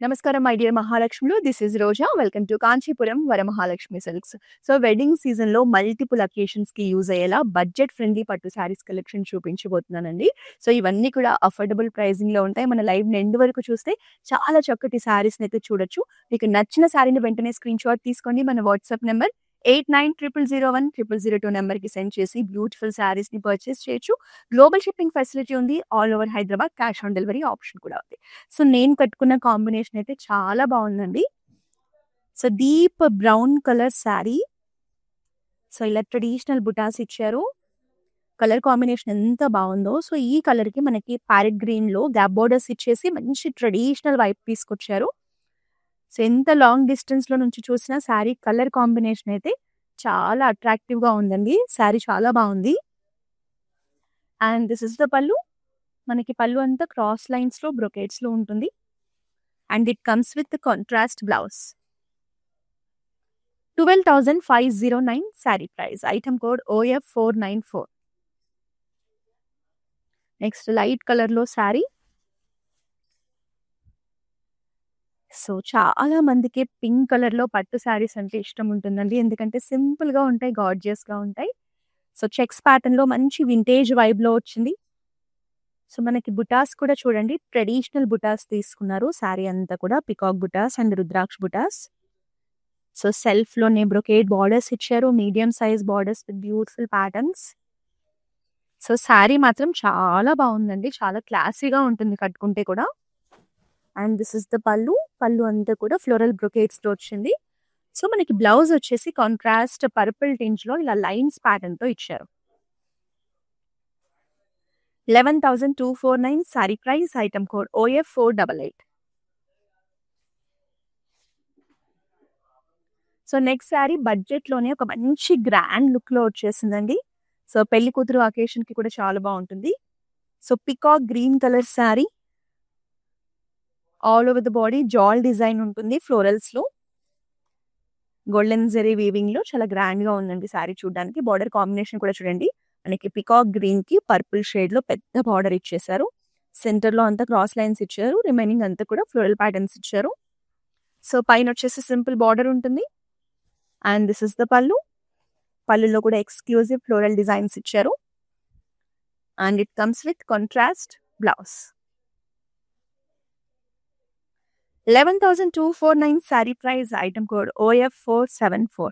నమస్కారం my dear మహాలక్ష్ములు. This is Roja. Welcome to Kanchipuram Varamahalakshmi silks. So wedding సీజన్‌లో మల్టిపుల్ అకేషన్స్‌కి యూజ్ అయ్యేలా బడ్జెట్ ఫ్రెండ్లీ పట్టు శారీస్ కలెక్షన్ చూపించబోతున్నానండి. సో ఇవన్నీ కూడా అఫోర్డబుల్ ప్రైజింగ్‌లో ఉంటాయి. మన లైవ్‌ని ఎండ్ వరకు చూస్తే చాలా చక్కటి శారీస్‌నైతే చూడొచ్చు. మీకు నచ్చిన శారీని వెంటనే స్క్రీన్‌షాట్ తీసుకోండి. మన వాట్సాప్ నంబర్ 8900010002 నంబర్‌కి సెండ్ చేసి బ్యూటిఫుల్ శారీస్‌ని పర్చేస్ చేయొచ్చు. గ్లోబల్ షిప్పింగ్ ఫెసిలిటీ ఉంది. All over Hyderabad cash on delivery option కూడా ఉంది. సో నేను కట్టుకున్న కాంబినేషన్ అయితే చాలా బాగుందండి. So deep brown colour sari. So ఇలా ట్రెడిషనల్ బుటాస్ ఇచ్చారు. కలర్ కాంబినేషన్ ఎంత బాగుందో. సో ఈ కలర్ కి మనకి ప్యారెట్ గ్రీన్ లో గ్యాప్ బోర్డర్స్ ఇచ్చేసి మంచి ట్రెడిషనల్ వైపు తీసుకొచ్చారు. సో ఎంత లాంగ్ డిస్టెన్స్ లో నుంచి చూసినా శారీ కలర్ కాంబినేషన్ అయితే చాలా అట్రాక్టివ్ గా ఉందండి. శారీ చాలా బాగుంది. అండ్ దిస్ ఇస్ ద పళ్ళు. మనకి పళ్ళు అంతా క్రాస్ లైన్స్ లో బ్రొకేట్స్ లో ఉంటుంది. And it comes with contrast blouse. 12,509 sari price. Item code OF494. Next light colour లో శారీ. సో చాలా మందికి పింక్ కలర్ లో పట్టు శారీస్ అంటే ఇష్టం ఉంటుందండి. ఎందుకంటే సింపుల్ గా ఉంటాయి, గార్జియస్ గా ఉంటాయి. సో చెక్స్ ప్యాటర్న్ లో మంచి వింటేజ్ వైబ్ లో వచ్చింది. సో మనకి బుటాస్ కూడా చూడండి, ట్రెడిషనల్ బుటాస్ తీసుకున్నారు. శారీ అంతా కూడా peacock butas and rudraksha butas. So self లోనే బ్రొకేడ్ బార్డర్స్ ఇచ్చారు. Medium size borders with beautiful patterns. So sari మాత్రం చాలా బాగుందండి. చాలా క్లాసీగా ఉంటుంది కట్టుకుంటే కూడా. అండ్ దిస్ ఇస్ ద పళ్ళు. పళ్ళు అంతా కూడా ఫ్లోరల్ బ్రొకేట్స్ తో వచ్చింది. సో మనకి బ్లౌజ్ వచ్చేసి కాంట్రాస్ట్ పర్పుల్ టింజ్ లో ఇలా లైన్స్ ప్యాటర్న్ తో ఇచ్చారు. 11,249 sari price. Item code OF488. So next sari budget లోనే ఒక మంచి గ్రాండ్ లుక్ లో వచ్చేసిందండి. సో పెళ్లి కూతురు అకేషన్ కి కూడా చాలా బాగుంటుంది. So peacock green colour sari. All over the body జాల్ డిజైన్ ఉంటుంది ఫ్లోరల్స్ లో. గోల్డెన్ జరీ వీవింగ్ లో చాలా గ్రాండ్ గా ఉందండి శారీ చూడడానికి. బార్డర్ కాంబినేషన్ కూడా చూడండి. మనకి పికాక్ గ్రీన్ కి పర్పుల్ షేడ్ లో పెద్ద బార్డర్ ఇచ్చేసారు. సెంటర్ లో అంతా క్రాస్ లైన్స్ ఇచ్చారు. రిమైనింగ్ అంతా కూడా ఫ్లోరల్ ప్యాటర్న్స్ ఇచ్చారు. సో పైన వచ్చేసి సింపుల్ బార్డర్ ఉంటుంది. అండ్ దిస్ ఇస్ ద పళ్ళు. పళ్ళులో కూడా ఎక్స్క్లూజివ్ ఫ్లోరల్ డిజైన్స్ ఇచ్చారు. And it comes with contrast blouse. 11,249 sari price. Item code OF474.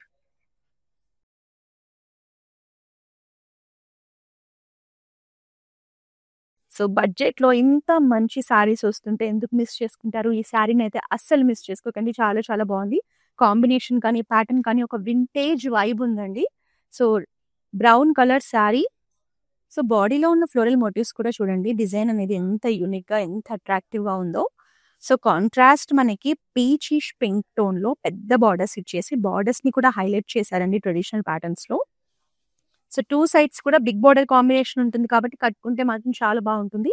So budget లో ఇంత మంచి శారీస్ వస్తుంటే ఎందుకు మిస్ చేసుకుంటారు? ఈ శారీని అయితే అస్సలు మిస్ చేసుకోకండి. చాలా చాలా బాగుంది. కాంబినేషన్ కానీ ప్యాటర్న్ కానీ ఒక వింటేజ్ వైబ్ ఉందండి. So brown colour sari. So బాడీలో ఉన్న ఫ్లోరల్ మోటివ్స్ కూడా చూడండి. డిజైన్ అనేది ఎంత యూనిక్ గా ఎంత అట్రాక్టివ్ గా ఉందో. సో కాంట్రాస్ట్ మనకి పీచిష్ పింక్ టోన్ లో పెద్ద బార్డర్స్ ఇచ్చేసి బార్డర్స్ ని కూడా హైలైట్ చేశారండి ట్రెడిషనల్ ప్యాటర్న్స్ లో. సో టూ సైడ్స్ కూడా బిగ్ బార్డర్ కాంబినేషన్ ఉంటుంది కాబట్టి కట్టుకుంటే మాత్రం చాలా బాగుంటుంది.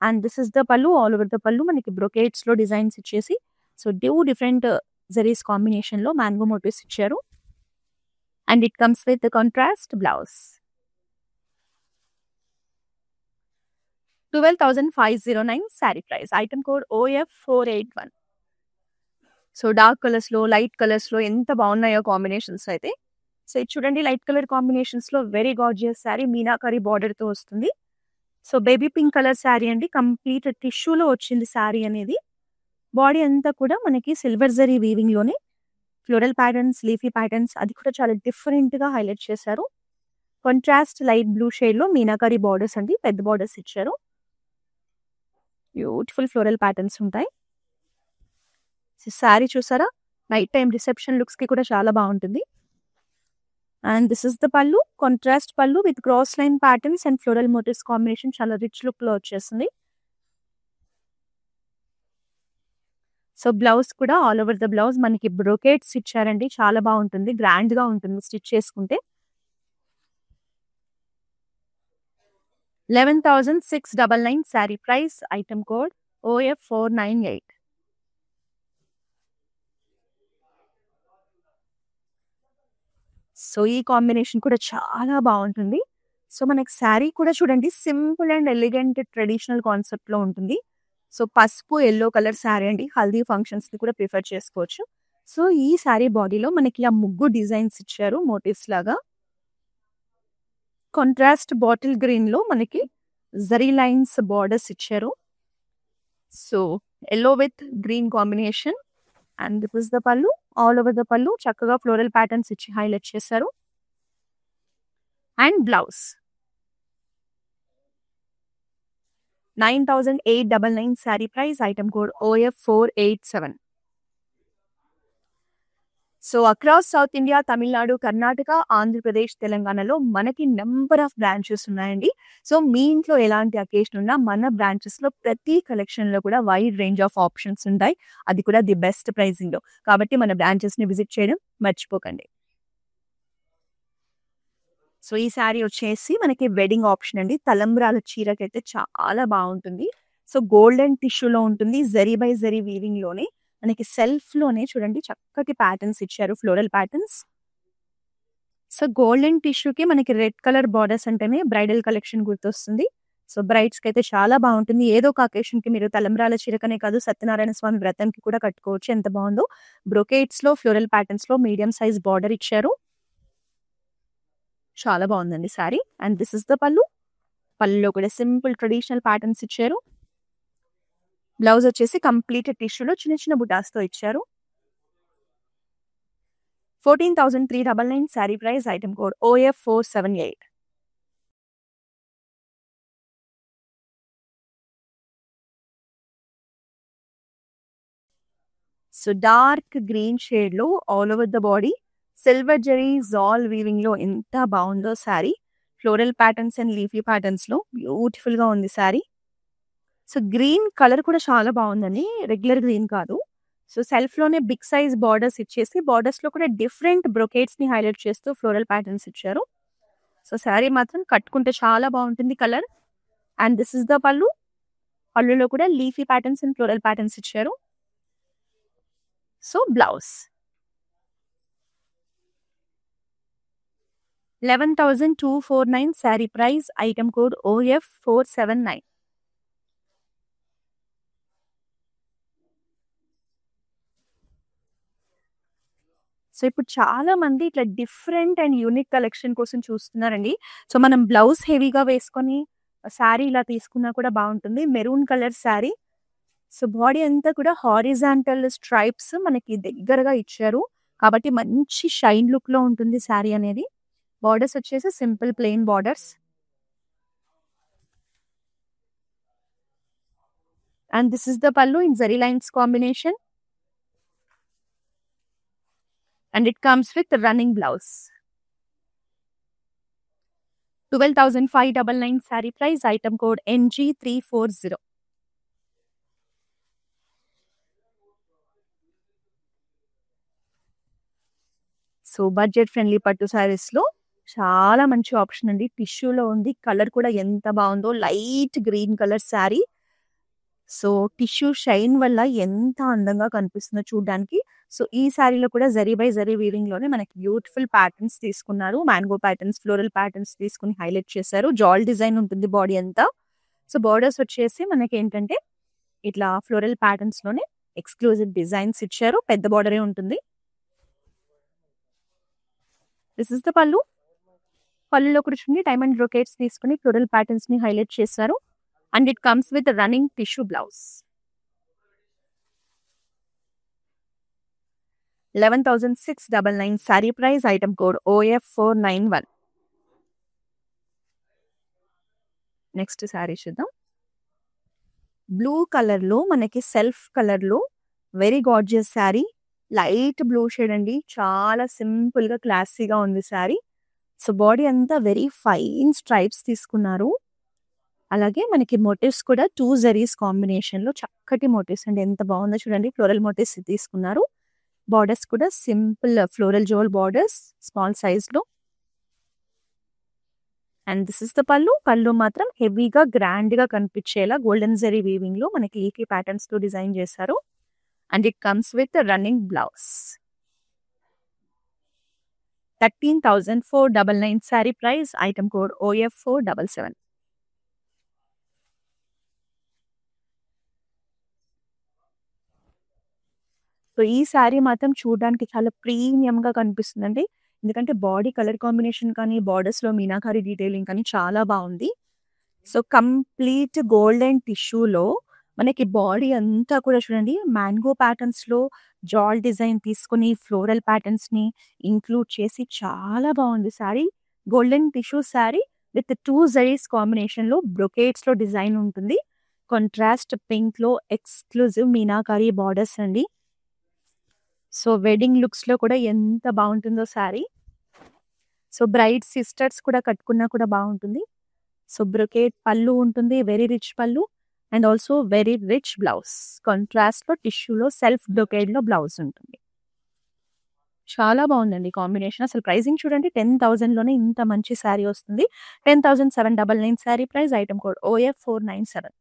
అండ్ దిస్ ఇస్ ద పళ్ళు. ఆల్ ఓవర్ ద పళ్ళు మనకి బ్రొకేట్స్ లో డిజైన్స్ ఇచ్చేసి సో డిఫరెంట్ జరీస్ కాంబినేషన్ లో మ్యాంగో మోటివ్స్ ఇచ్చారు. And it comes with contrast blouse. 12,509 sari price. Item code OF481. So dark colours లో లైట్ కలర్స్ లో ఎంత బాగున్నాయో కాంబినేషన్స్ అయితే. సో ఇది చూడండి, లైట్ కలర్ కాంబినేషన్స్ లో very gorgeous sari. Meenakari border తో వస్తుంది. So baby pink colour sari అండి. కంప్లీట్ టిష్యూలో వచ్చింది శారీ అనేది. బాడీ అంతా కూడా మనకి సిల్వర్ జరీ వీవింగ్ లోనే ఫ్లోరల్ ప్యాటర్న్స్, లీఫీ ప్యాటర్న్స్ అది కూడా చాలా డిఫరెంట్ గా హైలైట్ చేశారు. కాంట్రాస్ట్ లైట్ బ్లూ షేడ్ లో మీనాకరీ బార్డర్స్ అండి. పెద్ద బార్డర్స్ ఇచ్చారు. బ్యూటిఫుల్ ఫ్లోరల్ ప్యాటర్న్స్ ఉంటాయి. శారీ చూసారా, నైట్ టైం రిసెప్షన్ లుక్స్ కి కూడా చాలా బాగుంటుంది. And this is the pallu. Contrast pallu with cross line patterns and floral motifs combination చాలా రిచ్ లుక్ లో వచ్చేస్తుంది. సో బ్లౌజ్ కూడా ఆల్ ఓవర్ ద బ్లౌజ్ మనకి బ్రోకేట్స్ ఇచ్చారండి. చాలా బాగుంటుంది, గ్రాండ్ గా ఉంటుంది స్టిచ్ చేసుకుంటే. 11,699 sari price. Item code OF498. So ఈ కాంబినేషన్ కూడా చాలా బాగుంటుంది. సో మనకి శారీ కూడా చూడండి simple and elegant traditional concept లో ఉంటుంది. సో పసుపు ఎల్లో కలర్ శారీ అండి. హల్దీ ఫంక్షన్స్‌కి కూడా ప్రిఫర్ చేసుకోవచ్చు. సో ఈ శారీ బాడీలో మనకి ఆ ముగ్గు డిజైన్స్ ఇచ్చారు మోటివ్స్ లాగా. కాంట్రాస్ట్ బాటిల్ గ్రీన్‌లో మనకి జరీ లైన్స్ బోర్డర్స్ ఇచ్చారు. So yellow with green combination and this is the పల్లు. ఆల్ ఓవర్ ద పల్లు చక్కగా ఫ్లోరల్ ప్యాటర్న్స్ ఇచ్చి హైలైట్ చేశారు. And blouse 9899 sari price. Item code OF487. So across south India, Tamil Nadu, Karnataka, Andhra Pradesh, తెలంగాణలో మనకి నెంబర్ ఆఫ్ బ్రాంచెస్ ఉన్నాయండి. సో మీ ఇంట్లో ఎలాంటి అకేషన్ ఉన్నా మన బ్రాంచెస్‌లో ప్రతి కలెక్షన్‌లో కూడా వైడ్ రేంజ్ ఆఫ్ ఆప్షన్స్ ఉంటాయి. అది కూడా ది బెస్ట్ ప్రైజింగ్‌లో. కాబట్టి మన బ్రాంచెస్‌ని విజిట్ చేయడం మర్చిపోకండి. సో ఈ శారీ వచ్చేసి మనకి వెడ్డింగ్ ఆప్షన్ అండి. తలంబ్రాల చీరకైతే చాలా బాగుంటుంది. సో గోల్డెన్ టిష్యూలో ఉంటుంది. జరీ బై జరీ వీవింగ్‌లోనే మనకి సెల్ఫ్‌లోనే చూడండి చక్కటి ప్యాటర్న్స్ ఇచ్చారు. Floral patterns. సో గోల్డెన్ టిష్యూకి మనకి రెడ్ కలర్ బార్డర్స్ అంటేనే బ్రైడల్ కలెక్షన్ గుర్తొస్తుంది. సో బ్రైడ్స్‌కి అయితే చాలా బాగుంటుంది. ఏదో ఒక అకేషన్‌కి మీరు తలంబ్రాల చీరకనే కాదు సత్యనారాయణ స్వామి వ్రతంకి కూడా కట్టుకోవచ్చు. ఎంత బాగుందో. బ్రొకేట్స్‌లో ఫ్లోరల్ ప్యాటర్న్స్‌లో మీడియం సైజ్ బార్డర్ ఇచ్చారు. చాలా బాగుందండి sari. And this is the pallu. పల్లులో కూడా సింపుల్ ట్రెడిషనల్ ప్యాటర్న్స్ ఇచ్చారు. బ్లౌజ్ వచ్చేసి కంప్లీట్ టిష్యూలో చిన్న చిన్న బుటాస్‌తో ఇచ్చారు. 14,399 sari price. Item code OF478. So dark green షేడ్‌లో all over the body silver zari jaal వీవింగ్‌లో ఎంత బాగుందో sari. Floral patterns and leafy ప్యాటర్న్స్‌లో బ్యూటిఫుల్‌గా ఉంది శారీ. సో గ్రీన్ కలర్ కూడా చాలా బాగుందండి. రెగ్యులర్ గ్రీన్ కాదు. సో సెల్ఫ్‌లోనే బిగ్ సైజ్ బార్డర్స్ ఇచ్చేసి బార్డర్స్‌లో కూడా డిఫరెంట్ బ్రొకేట్స్‌ని హైలైట్ చేస్తూ ఫ్లోరల్ ప్యాటర్న్స్ ఇచ్చారు. సో శారీ మాత్రం కట్టుకుంటే చాలా బాగుంటుంది colour. And this is the pallu. పల్లులో కూడా leafy patterns and floral patterns ఇచ్చారు. So blouse 11,249 sari price. Item code OF479. So ఇప్పుడు చాలా మంది ఇట్లా డిఫరెంట్ అండ్ యూనిక్ కలెక్షన్ కోసం చూస్తున్నారండి. సో మనం బ్లౌజ్ హెవీగా వేసుకొని శారీ ఇలా తీసుకున్నా కూడా బాగుంటుంది. Maroon colour sari. So body అంతా కూడా హారిజాంటల్ స్ట్రైప్స్ మనకి దగ్గరగా ఇచ్చారు. కాబట్టి మంచి షైన్ లుక్‌లో ఉంటుంది శారీ అనేది. బార్డర్స్ వచ్చేసి simple plain borders. And this is the pallu in zari lines combination. And it comes with the running blouse. 12,599 saree price. Item code NG340. So budget friendly పట్టు శారీస్‌లో చాలా మంచి ఆప్షన్ అండి. టిష్యూలో ఉంది. కలర్ కూడా ఎంత బాగుందో. Light green colour sari. So tissue shine వల్ల ఎంత అందంగా కనిపిస్తుందో చూడ్డానికి. సో ఈ శారీలో కూడా జరీ బై జరీ వీవింగ్‌లోనే మనకి బ్యూటిఫుల్ ప్యాటర్న్స్ తీసుకున్నారు. మ్యాంగో ప్యాటర్న్స్, ఫ్లోరల్ ప్యాటర్న్స్ తీసుకొని హైలైట్ చేశారు. జాల్ డిజైన్ ఉంటుంది బాడీ అంతా. సో బోర్డర్స్ వచ్చేసి మనకేంటంటే ఇట్లా ఫ్లోరల్ ప్యాటర్న్స్‌లోనే ఎక్స్‌క్లూజివ్ డిజైన్స్ ఇచ్చారు. పెద్ద బార్డరే ఉంటుంది. This is the pallu. పల్లులో కూడా చూడండి డైమండ్ బ్రొకేట్స్ తీసుకొని ఫ్లోరల్ ప్యాటర్న్స్‌ని హైలైట్ చేశారు. And it comes with a running tissue blouse. 11,699 saree price. Item code OF491. Next sari చూద్దాం. బ్లూ కలర్‌లో మనకి సెల్ఫ్ కలర్‌లో very gorgeous sari. Light blue shade అండి. చాలా సింపుల్‌గా క్లాసీగా ఉంది శారీ. సో బాడీ అంతా వెరీ ఫైన్ స్ట్రైప్స్ తీసుకున్నారు. అలాగే మనకి మోటివ్స్ కూడా 2 జరీస్ కాంబినేషన్‌లో చక్కటి మోటివ్స్ అండి. ఎంత బాగుందో చూడండి. ఫ్లోరల్ మోటివ్స్ తీసుకున్నారు. బార్డర్స్ కూడా simple floral Jal borders small సైజ్‌లో. And this is the pallu. పల్లు మాత్రం హెవీగా గ్రాండ్‌గా కనిపించేలా గోల్డెన్ జరీ వీవింగ్‌లో మనకి లీఫీ ప్యాటర్న్స్‌తో డిజైన్ చేశారు. And it comes with running blouse. 13,499 sari price. Item code OF477. So, ఈ శారీ మాత్రం చూడడానికి చాలా ప్రీమియంగా కనిపిస్తుందండి. ఎందుకంటే బాడీ కలర్ కాంబినేషన్ కానీ, బార్డర్స్‌లో మీనాకారి డీటెయిలింగ్ కానీ చాలా బావుంది. సో, కంప్లీట్ గోల్డెన్ టిష్యూలో మనకి బాడీ అంతా కూడా చూడండి మ్యాంగో ప్యాటర్న్స్‌లో జాల్ డిజైన్ తీసుకొని ఫ్లోరల్ ప్యాటర్న్స్‌ని ఇంక్లూడ్ చేసి చాలా బావుంది sari. Golden tissue sari with 2 zaris కాంబినేషన్‌లో బ్రొకేట్స్‌లో డిజైన్ ఉంటుంది. కాంట్రాస్ట్ పింక్‌లో ఎక్స్‌క్లూజివ్ మీనాకారి బార్డర్స్ అండి. సో, వెడ్డింగ్ లుక్స్‌లో కూడా ఎంత బావుంటుందో శారీ. సో, బ్రైడ్ సిస్టర్స్ కూడా కట్టుకున్నా కూడా బావుంటుంది. సో, బ్రొకేట్ పళ్ళు ఉంటుంది. వెరీ రిచ్ పళ్ళు and also very rich blouse. కాంట్రాస్ట్‌లో టిష్యూలో సెల్ఫ్ బ్రొకేడ్‌లో బ్లౌజ్ ఉంటుంది. చాలా బావుందండి కాంబినేషన్. అసలు ప్రైజింగ్ చూడండి 10,000లోనే ఇంత మంచి శారీ వస్తుంది. 10,799 sari price. Item code OF497.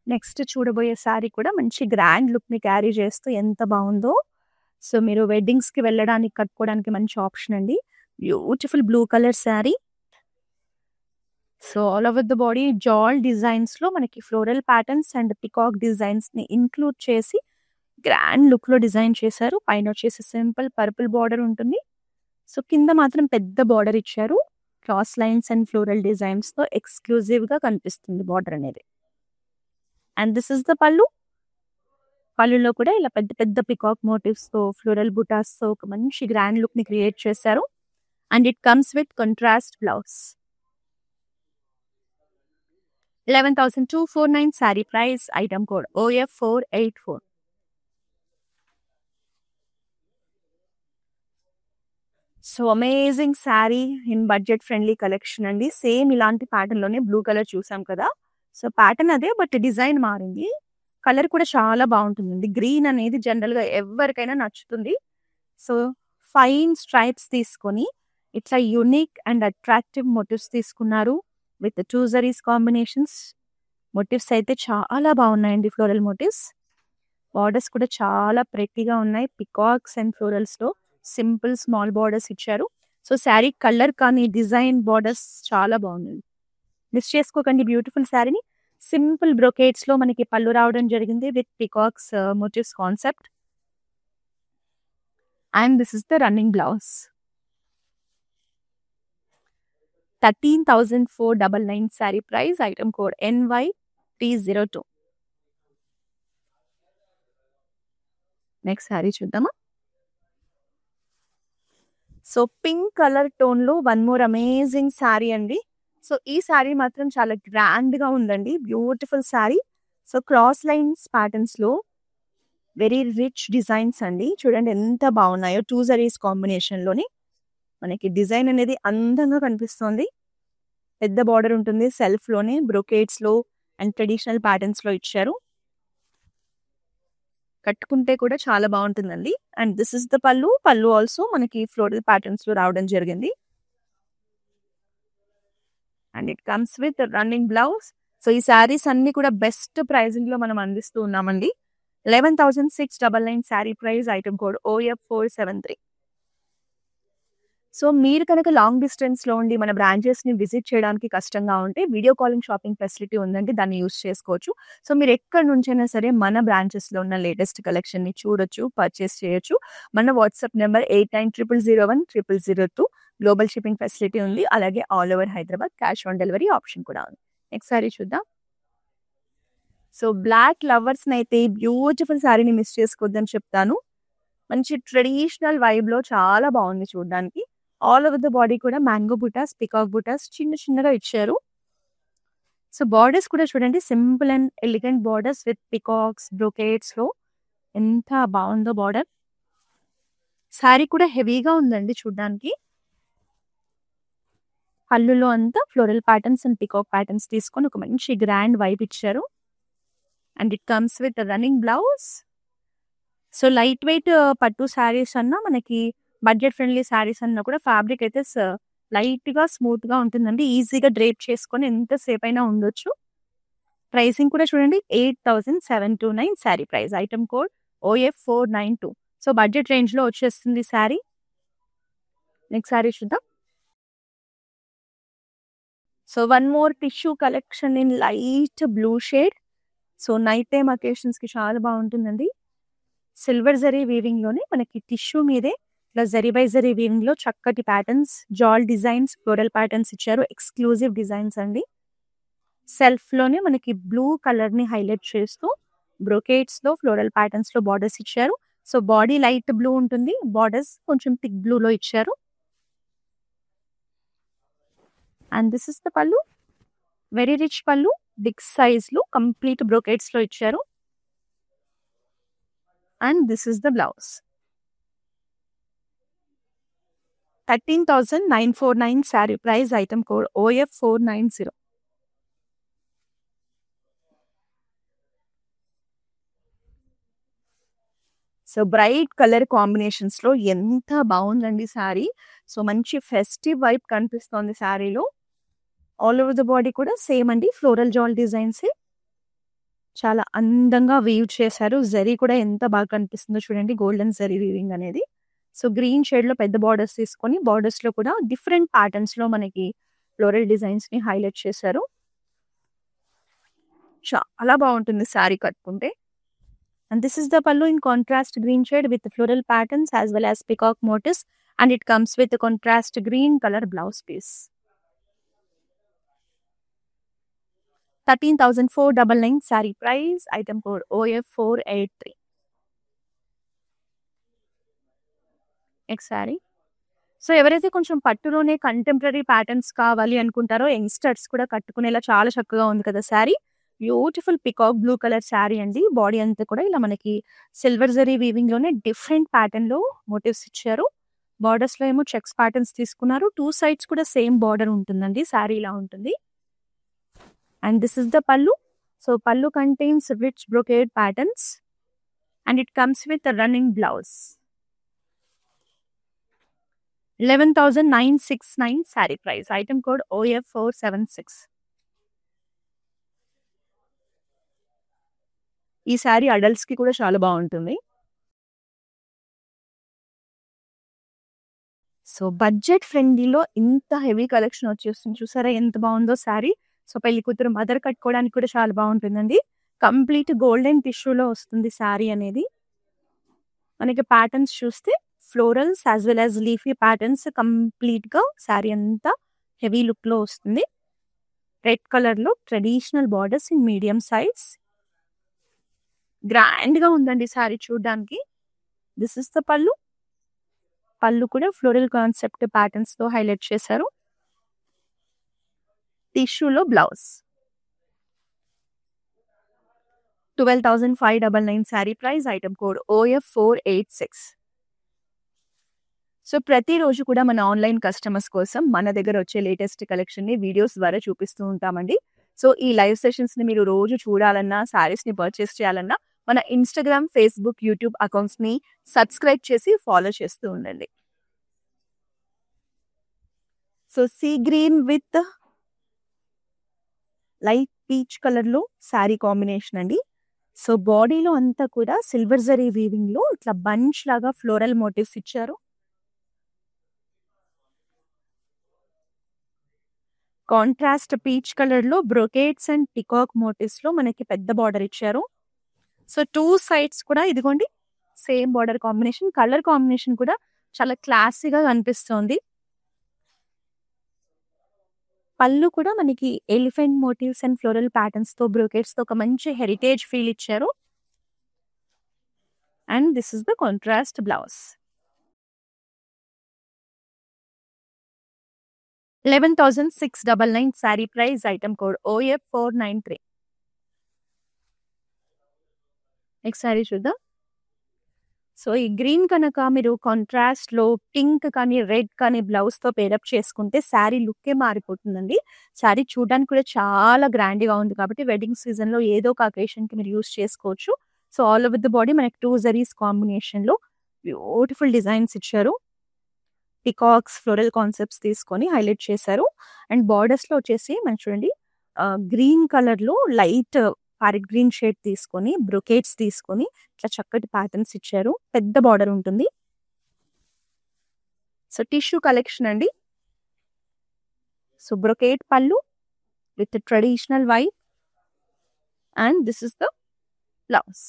Next చూడబోయే శారీ కూడా మంచి గ్రాండ్ లుక్‌ని క్యారీ చేస్తూ ఎంత బావుందో. సో, మీరు వెడ్డింగ్స్‌కి వెళ్ళడానికి కట్టుకోవడానికి మంచి ఆప్షన్ అండి. Beautiful blue colour sari. So, all over the body jaal డిజైన్స్‌లో మనకి ఫ్లోరల్ ప్యాటర్న్స్ అండ్ పికాక్ డిజైన్స్‌ని ఇంక్లూడ్ చేసి గ్రాండ్ లుక్‌లో డిజైన్ చేశారు. పైనొచ్చేసి సింపుల్ పర్పుల్ బార్డర్ ఉంటుంది. సో, కింద మాత్రం పెద్ద బార్డర్ ఇచ్చారు. క్రాస్ లైన్స్ అండ్ ఫ్లోరల్ డిజైన్స్‌తో ఎక్స్‌క్లూజివ్‌గా కనిపిస్తుంది బార్డర్ అనేది. అండ్ దిస్ ఇస్ ద పల్లు. పళ్ళులో కూడా ఇలా పెద్ద పెద్ద పికాక్ మోటివ్స్‌తో, ఫ్లోరల్ బుటాస్‌తో ఒక మంచి గ్రాండ్ లుక్‌ని క్రియేట్ చేశారు. And it comes with contrast blouse. 11,249 sari price. Item code OF484. So, amazing sari in budget friendly collection అండి. సేమ్ ఇలాంటి ప్యాటర్న్‌లోనే బ్లూ కలర్ చూసాం కదా! సో, ప్యాటర్న్ అదే బట్ డిజైన్ మారింది. కలర్ కూడా చాలా బావుంటుందండి. గ్రీన్ అనేది జనరల్‌గా ఎవ్వరికైనా నచ్చుతుంది. సో, ఫైన్ స్ట్రైప్స్ తీసుకొని ఇట్లా యూనిక్ అండ్ అట్రాక్టివ్ మోటివ్స్ తీసుకున్నారు. With 2 zaris combinations. మోటివ్స్ అయితే చాలా బావున్నాయండి ఫ్లోరల్ మోటివ్స్. బార్డర్స్ కూడా చాలా ప్రెట్టీగా ఉన్నాయి. పికాక్స్ అండ్ ఫ్లోరల్స్‌లో సింపుల్ స్మాల్ బార్డర్స్ ఇచ్చారు. సో, శారీ కలర్ కానీ డిజైన్ బార్డర్స్ చాలా బావున్నాయి. మిస్ చేసుకోకండి బ్యూటిఫుల్ శారీని. సింపుల్ బ్రొకేట్స్‌లో మనకి పళ్ళు రావడం జరిగింది with peacocks motifs concept. And this is the running blouse. 13,499 sari price. Item code NYT02. Next sari చూద్దామా? సో, పింక్ కలర్ టోన్‌లో వన్ మోర్ అమేజింగ్ శారీ అండి. సో, ఈ శారీ మాత్రం చాలా గ్రాండ్‌గా ఉందండి. Beautiful sari. So, cross lines ప్యాటర్న్స్‌లో వెరీ రిచ్ డిజైన్స్ అండి. చూడండి ఎంత బావున్నాయో 2 జరీస్ కాంబినేషన్‌లోని. మనకి డిజైన్ అనేది అందంగా కనిపిస్తోంది. పెద్ద బార్డర్ ఉంటుంది. సెల్ఫ్‌లోనే బ్రొకేట్స్‌లో అండ్ ట్రెడిషనల్ ప్యాటర్న్స్‌లో ఇచ్చారు. కట్టుకుంటే కూడా చాలా బావుంటుందండి. And this is the pallu. పల్లు ఆల్సో మనకి ఫ్లోరల్ ప్యాటర్న్స్‌లో రావడం జరిగింది. And it comes with running blouse. So, ఈ శారీస్ అన్నీ కూడా బెస్ట్ ప్రైజింగ్‌లో మనం అందిస్తూ ఉన్నామండి. 11,699 sari price. Item code OF473. So, మీరు కనుక లాంగ్ డిస్టెన్స్‌లో ఉండి మన బ్రాంచెస్‌ని విజిట్ చేయడానికి కష్టంగా ఉంటే వీడియో కాలింగ్ షాపింగ్ ఫెసిలిటీ ఉందండి. దాన్ని యూజ్ చేసుకోవచ్చు. సో, మీరు ఎక్కడి నుంచైనా సరే మన బ్రాంచెస్‌లో ఉన్న లేటెస్ట్ కలెక్షన్‌ని చూడొచ్చు, పర్చేస్ చేయొచ్చు. మన WhatsApp number 8900010002. Global shipping facility ఉంది. అలాగే all over Hyderabad cash on delivery option కూడా ఉంది. నెక్స్ట్ శారీ చూద్దాం. సో, బ్లాక్ లవర్స్‌నైతే బ్యూటిఫుల్ శారీని మిస్ చేసుకోవద్దని చెప్తాను. మంచి ట్రెడిషనల్ వైబ్‌లో చాలా బావుంది చూడ్డానికి. ఆల్ ఓవర్ ద బాడీ కూడా మ్యాంగో బుటాస్, పికాక్ బుటాస్ చిన్న చిన్నగా ఇచ్చారు. సో, బార్డర్స్ కూడా చూడండి simple and elegant borders with peacocks, బ్రొకేట్స్‌లో ఎంత బావుందో బార్డర్. శారీ కూడా హెవీగా ఉందండి చూడ్డానికి. పళ్ళులో అంతా floral patterns and peacock patterns తీసుకొని ఒక మంచి గ్రాండ్ వైబ్ ఇచ్చారు. And it comes with running blouse. So, light weight పట్టు శారీస్ అన్నా మనకి బడ్జెట్ ఫ్రెండ్లీ శారీస్ అన్నా కూడా ఫ్యాబ్రిక్ అయితే లైట్‌గా స్మూత్‌గా ఉంటుందండి. ఈజీగా డ్రేప్ చేసుకొని ఎంతసేపైనా ఉండొచ్చు. ప్రైసింగ్ కూడా చూడండి 8,729 sari price. Item code OF492. So, budget రేంజ్‌లో వచ్చేస్తుంది శారీ. నెక్స్ట్ శారీ చూద్దాం. So, one more tissue collection in light blue shade. So night time occasions కి చాలా బాగుంటుందండి. సిల్వర్ జరీ వీవింగ్ లోనే మనకి టిష్యూ మీదే ఇట్లా జరీ బై జరీ వీవింగ్ లో చక్కటి ప్యాటర్న్స్, జాల్ డిజైన్స్, ఫ్లోరల్ ప్యాటర్న్స్ ఇచ్చారు. ఎక్స్క్లూజివ్ డిజైన్స్ అండి. సెల్ఫ్ లోనే మనకి బ్లూ కలర్ ని హైలైట్ చేస్తూ బ్రొకేట్స్ లో ఫ్లోరల్ ప్యాటర్న్స్ లో బార్డర్స్ ఇచ్చారు. సో బాడీ లైట్ బ్లూ ఉంటుంది, బార్డర్స్ కొంచెం థిక్ బ్లూ లో ఇచ్చారు. అండ్ దిస్ ఇస్ ద పళ్ళు. వెరీ రిచ్ పళ్ళు, బిగ్ సైజ్ లో కంప్లీట్ బ్రొకేట్స్ లో ఇచ్చారు. And this is the blouse. 13,949 sari price, item code OF490. So bright colour combinations లో ఎంత బాగుందండి శారీ. సో మంచి ఫెస్టివ్ వైబ్ కనిపిస్తోంది శారీలో. ఆల్ ఓవర్ ద బాడీ కూడా సేమ్ అండి, ఫ్లోరల్ జాల్ డిజైన్స్ చాలా అందంగా వీవ్ చేశారు. జరీ కూడా ఎంత బాగా కనిపిస్తుందో చూడండి, గోల్డెన్ జరీ వీవింగ్ అనేది. సో గ్రీన్ షేడ్ లో పెద్ద బార్డర్స్ తీసుకొని బార్డర్స్ లో కూడా డిఫరెంట్ ప్యాటర్న్స్ లో మనకి ఫ్లోరల్ డిజైన్స్ ని హైలైట్ చేశారు. చాలా బాగుంటుంది శారీ కట్టుకుంటే. And this is the pallu in contrast green shade with floral patterns as well as peacock motifs, and it comes with a contrast green color blouse piece. 13,499 saree price, item code OF483. Next saree. So ఎవరైతే కొంచెం పట్టులోనే contemporary patterns కావాలి అనుకుంటారో youngsters కూడా కట్టుకునేలా చాలా చక్కగా ఉంది కదా sari. Beautiful peacock blue colour sari అండి. బాడీ అంతా కూడా ఇలా మనకి సిల్వర్ జరీ వీవింగ్ లోనే డిఫరెంట్ ప్యాటర్న్ లో మోటివ్స్ ఇచ్చారు. బార్డర్స్ లో ఏమో చెక్స్ ప్యాటర్న్స్ తీసుకున్నారు. 2 సైడ్స్ కూడా సేమ్ బార్డర్ ఉంటుందండి. శారీ ఇలా ఉంటుంది. అండ్ దిస్ ఇస్ ద పల్లు. సో పల్లు contains rich brocade patterns and it comes with running blouse. 11,969 saree price, item code OF476. ఈ శారీ అడల్ట్స్ కి కూడా చాలా బాగుంటుంది. సో బడ్జెట్ ఫ్రెండ్లీలో ఇంత హెవీ కలెక్షన్ వచ్చేస్తుంది, చూసారా ఎంత బాగుందో శారీ. సో పెళ్లి కూతురు మదర్ కట్టుకోవడానికి కూడా చాలా బాగుంటుందండి. కంప్లీట్ గోల్డెన్ టిష్యూలో వస్తుంది శారీ అనేది. మనకి ప్యాటర్న్స్ చూస్తే florals as well as leafy patterns complete గా శారీ అంతా హెవీ లుక్ లో వస్తుంది. రెడ్ కలర్ లో traditional borders in medium size. Grand గా ఉందండి శారీ చూడడానికి. This is the pallu. Pallu కూడా ఫ్లోరల్ కాన్సెప్ట్ ప్యాటర్న్స్ తో హైలైట్ చేశారు. టిష్యూలో blouse. 12,599 sari price, item code OF486. So ప్రతిరోజు కూడా మన ఆన్లైన్ కస్టమర్స్ కోసం మన దగ్గర వచ్చే లేటెస్ట్ కలెక్షన్ ని వీడియోస్ ద్వారా చూపిస్తూ ఉంటామండి. సో ఈ లైవ్ సెషన్స్ ని మీరు రోజు చూడాలన్నా, శారీస్ ని పర్చేస్ చేయాలన్నా మన ఇన్స్టాగ్రామ్, ఫేస్బుక్, యూట్యూబ్ అకౌంట్స్ ని సబ్స్క్రైబ్ చేసి ఫాలో చేస్తూ ఉండండి. So sea green with light peach colour లో శారీ కాంబినేషన్ అండి. సో బాడీలో అంతా కూడా సిల్వర్ జరీ వీవింగ్ లో ఇట్లా బంచ్ లాగా ఫ్లోరల్ మోటివ్స్ ఇచ్చారు. కాంట్రాస్ట్ పీచ్ కలర్ లో బ్రొకేట్స్ అండ్ పికాక్ మోటివ్స్ లో మనకి పెద్ద బార్డర్ ఇచ్చారు. సో 2 సైడ్స్ కూడా ఇదిగోండి same border combination. Colour combination కూడా చాలా క్లాసీగా కనిపిస్తోంది. పళ్ళు కూడా మనకి elephant motifs and floral patterns తో బ్రొకేట్స్ తో ఒక మంచి హెరిటేజ్ ఫీల్ ఇచ్చారు. And this is the contrast blouse. 11,699 sari price, item code OF493. Next sari చూద్దాం. సో ఈ గ్రీన్ కనుక మీరు కాంట్రాస్ట్ లో పింక్ కానీ రెడ్ కానీ బ్లౌజ్ తో పేరప్ చేసుకుంటే శారీ లుక్కే మారిపోతుందండి. శారీ చూడడానికి కూడా చాలా గ్రాండ్ గా ఉంది కాబట్టి వెడ్డింగ్ సీజన్ లో ఏదో ఒక అకేషన్ కి మీరు యూస్ చేసుకోవచ్చు. So all over the body మనకి 2 జరీస్ కాంబినేషన్ లో బ్యూటిఫుల్ డిజైన్స్ ఇచ్చారు. పికాక్స్ ఫ్లోరల్ కాన్సెప్ట్స్ తీసుకొని హైలైట్ చేశారు. అండ్ బార్డర్స్ లో వచ్చేసి మనకి చూడండి గ్రీన్ కలర్ లో లైట్ ప్యారెట్ గ్రీన్ షేడ్ తీసుకొని బ్రొకేట్స్ తీసుకొని ఇట్లా చక్కటి ప్యాటర్న్స్ ఇచ్చారు. పెద్ద బార్డర్ ఉంటుంది. సో టిష్యూ కలెక్షన్ అండి. సో బ్రొకేట్ పళ్ళు with traditional white and this is the blouse.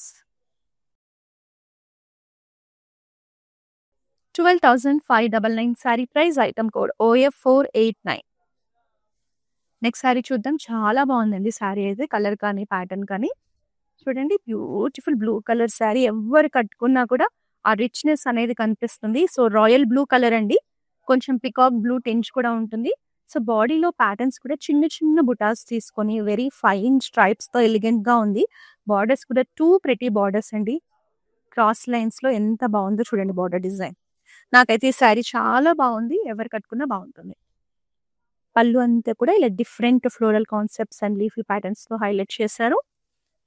12,599 sari price, item code OF489. Next sari చూద్దాం. చాలా బాగుందండి శారీ అయితే, కలర్ కానీ ప్యాటర్న్ కానీ. చూడండి, బ్యూటిఫుల్ బ్లూ కలర్ శారీ. ఎవరు కట్టుకున్నా కూడా ఆ రిచ్నెస్ అనేది కనిపిస్తుంది. సో రాయల్ బ్లూ కలర్ అండి, కొంచెం పికాక్ బ్లూ టింజ్ కూడా ఉంటుంది. సో బాడీలో ప్యాటర్న్స్ కూడా చిన్న చిన్న బుటాస్ తీసుకొని వెరీ ఫైన్ స్ట్రైప్స్తో ఎలిగెంట్గా ఉంది. బార్డర్స్ కూడా 2 ప్రెటీ బార్డర్స్ అండి, క్రాస్ లైన్స్లో. ఎంత బాగుందో చూడండి బార్డర్ డిజైన్. నాకైతే ఈ శారీ చాలా బాగుంది, ఎవరు కట్టుకున్నా బాగుంటుంది. పళ్ళు అంతా కూడా ఇలా different floral concepts and leafy patterns తో హైలైట్ చేశారు.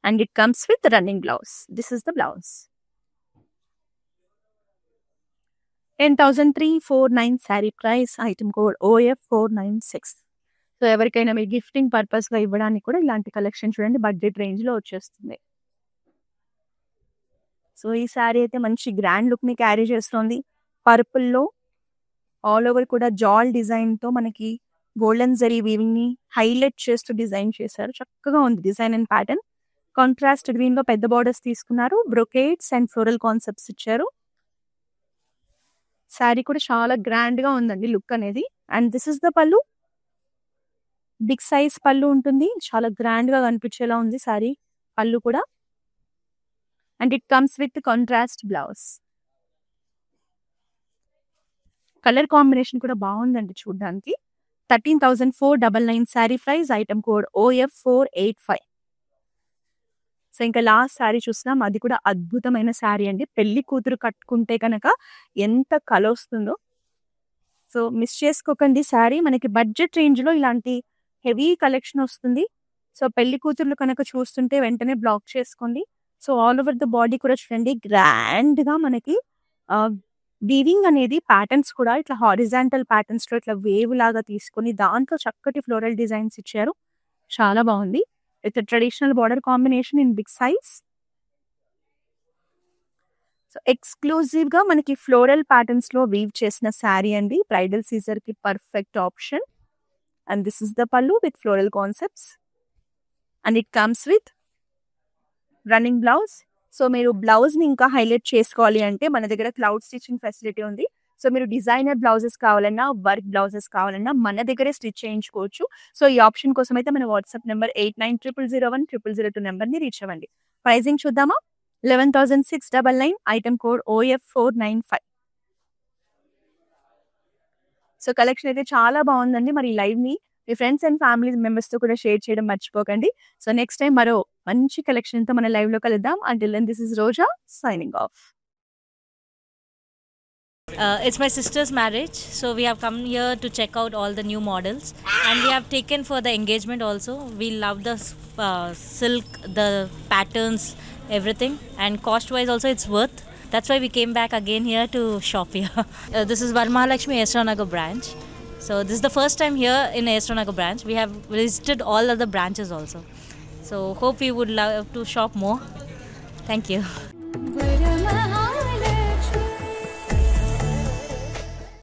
And it comes with running blouse. This is the blouse. 10,349 sari price, item code OF496. So ఎవరికైనా మీ గిఫ్టింగ్ పర్పస్ గా ఇవ్వడానికి కూడా ఇలాంటి కలెక్షన్ చూడండి, బడ్జెట్ రేంజ్ లో వచ్చేస్తుంది. సో ఈ శారీ అయితే మంచి గ్రాండ్ లుక్ ని క్యారీ చేస్తుంది. పర్పుల్ లో ఆల్ ఓవర్ కూడా జాల్ డిజైన్ తో మనకి గోల్డెన్ జరీ వీవింగ్ ని హైలైట్ చేస్తూ డిజైన్ చేశారు. చక్కగా ఉంది design and pattern. Contrast green లో పెద్ద బార్డర్స్ తీసుకున్నారు. బ్రొకేట్స్ అండ్ ఫ్లోరల్ కాన్సెప్ట్స్ ఇచ్చారు. శారీ కూడా చాలా గ్రాండ్ గా ఉందండి లుక్ అనేది. అండ్ దిస్ ఇస్ ద పళ్ళు. బిగ్ సైజ్ పళ్ళు ఉంటుంది, చాలా గ్రాండ్ గా కనిపించేలా ఉంది శారీ పళ్ళు కూడా. And it comes with contrast blouse. Colour combination కూడా బాగుందండి చూడడానికి. 13,499 sari price, item code OF485. So ఇంకా లాస్ట్ శారీ చూస్తున్నాం, అది కూడా అద్భుతమైన శారీ అండి. పెళ్లి కూతురు కట్టుకుంటే కనుక ఎంత కలొస్తుందో. సో మిస్ చేసుకోకండి శారీ. మనకి బడ్జెట్ రేంజ్ లో ఇలాంటి హెవీ కలెక్షన్ వస్తుంది. సో పెళ్లి కూతుర్లు కనుక చూస్తుంటే వెంటనే బ్లాక్ చేసుకోండి. So all over the body కూడా చూడండి, గ్రాండ్ గా మనకి వీవింగ్ అనేది ప్యాటర్న్స్ కూడా ఇట్లా హారిజాంటల్ ప్యాటర్న్స్ లో ఇట్లా వేవ్ లాగా తీసుకొని దాంట్లో చక్కటి ఫ్లోరల్ డిజైన్స్ ఇచ్చారు. చాలా బాగుంది. With traditional border combination in big size. So exclusive గా మనకి ఫ్లోరల్ ప్యాటర్న్స్ లో వీవ్ చేసిన శారీ అండి. బ్రైడల్ సీజర్ కి perfect option. And this is the pallu with floral concepts. And it comes with running blouse. So మీరు బ్లౌజ్ ని ఇంకా highlight చేసుకోవాలి అంటే మన దగ్గర క్లౌడ్ స్టిచింగ్ ఫెసిలిటీ ఉంది. సో మీరు డిజైనర్ బ్లౌజెస్ కావాలన్నా, వర్క్ బ్లౌజెస్ కావాలన్నా మన దగ్గరే స్టిచ్ చేయించుకోవచ్చు. సో ఈ ఆప్షన్ కోసం అయితే మన వాట్సాప్ నెంబర్ 8900010002 నెంబర్ని రీచ్ అవ్వండి. ప్రైజింగ్ చూద్దామా? 11,699, item code OF495. So collection అయితే చాలా బాగుందండి. మరి లైవ్ ని మీ ఫ్రెండ్స్ అండ్ ఫ్యామిలీ మెంబర్స్ తో కూడా షేర్ చేయడం మర్చిపోకండి. సో నెక్స్ట్ టైం మరో మంచి కలెక్షన్ తో మన లైవ్ లో కలుద్దాం. Until then this is Roja signing off. It's my sister's marriage, so we have come here to check out all the new models, and we have taken for the engagement also. We love the silk, the patterns, everything, and cost wise also it's worth. That's why we came back again here to shop here. This is Varmahalakshmi Esranagar branch. So this is the first time here in Esranagar branch. We have visited all other branches also. So hope you would love to shop more. Thank you.